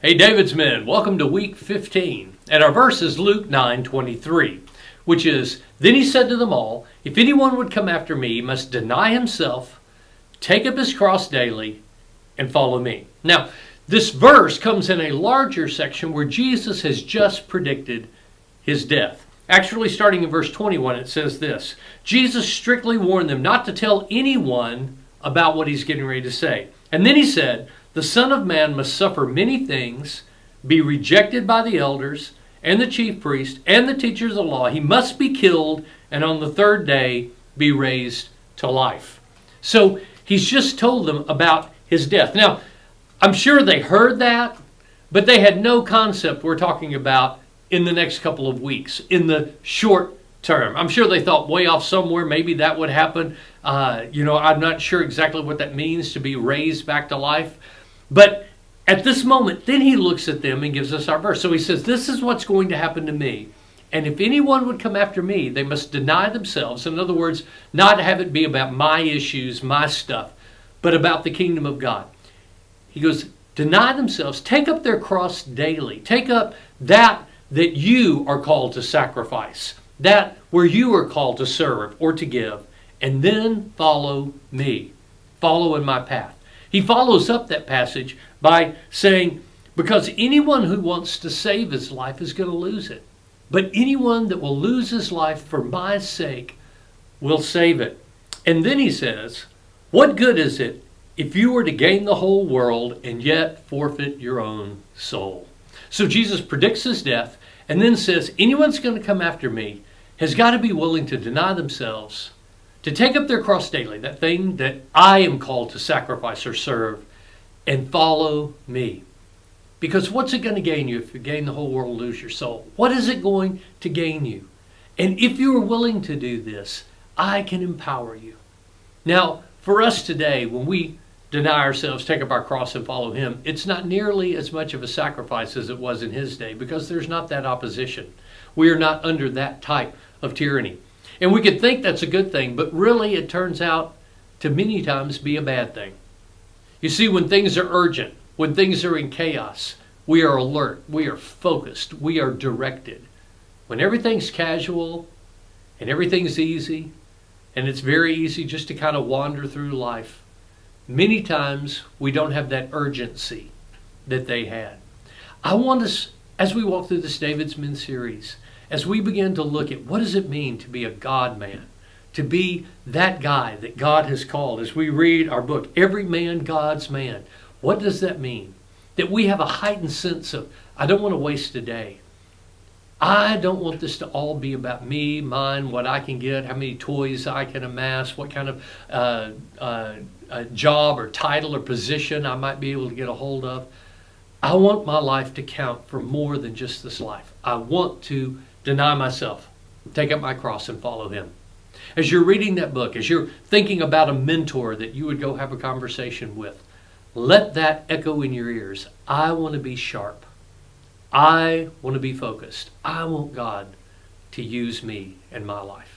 Hey David's Men, welcome to week 15. And our verse is Luke 9:23, which is, "Then he said to them all, if anyone would come after me, he must deny himself, take up his cross daily, and follow me." Now, this verse comes in a larger section where Jesus has just predicted his death. Actually, starting in verse 21, it says this: Jesus strictly warned them not to tell anyone about what he's getting ready to say. And then he said, "The Son of Man must suffer many things, be rejected by the elders and the chief priests and the teachers of the law. He must be killed, and on the third day be raised to life." So he's just told them about his death. Now, I'm sure they heard that, but they had no concept we're talking about in the next couple of weeks, in the short term. I'm sure they thought way off somewhere, maybe that would happen. I'm not sure exactly what that means to be raised back to life. But at this moment, then he looks at them and gives us our verse. So he says, this is what's going to happen to me. And if anyone would come after me, they must deny themselves. In other words, not have it be about my issues, my stuff, but about the kingdom of God. He goes, deny themselves, take up their cross daily. Take up that you are called to sacrifice, that where you are called to serve or to give, and then follow me. Follow in my path. He follows up that passage by saying, because anyone who wants to save his life is going to lose it. But anyone that will lose his life for my sake will save it. And then he says, what good is it if you were to gain the whole world and yet forfeit your own soul? So Jesus predicts his death and then says, anyone's going to come after me has got to be willing to deny themselves, to take up their cross daily, that thing that I am called to sacrifice or serve, and follow me. Because what's it going to gain you if you gain the whole world and lose your soul? What is it going to gain you? And if you are willing to do this, I can empower you. Now, for us today, when we deny ourselves, take up our cross and follow him, it's not nearly as much of a sacrifice as it was in his day, because there's not that opposition. We are not under that type of tyranny. And we could think that's a good thing, but really it turns out to many times be a bad thing. You see, when things are urgent, when things are in chaos, we are alert, we are focused, we are directed. When everything's casual and everything's easy, and it's very easy just to kind of wander through life, many times we don't have that urgency that they had. I want us, as we walk through this David's Men series, as we begin to look at what does it mean to be a God man, to be that guy that God has called, as we read our book, Every Man God's Man, what does that mean? That we have a heightened sense of, I don't want to waste a day. I don't want this to all be about me, mine, what I can get, how many toys I can amass, what kind of job or title or position I might be able to get a hold of. I want my life to count for more than just this life. I want to deny myself, take up my cross and follow him. As you're reading that book, as you're thinking about a mentor that you would go have a conversation with, let that echo in your ears. I want to be sharp. I want to be focused. I want God to use me in my life.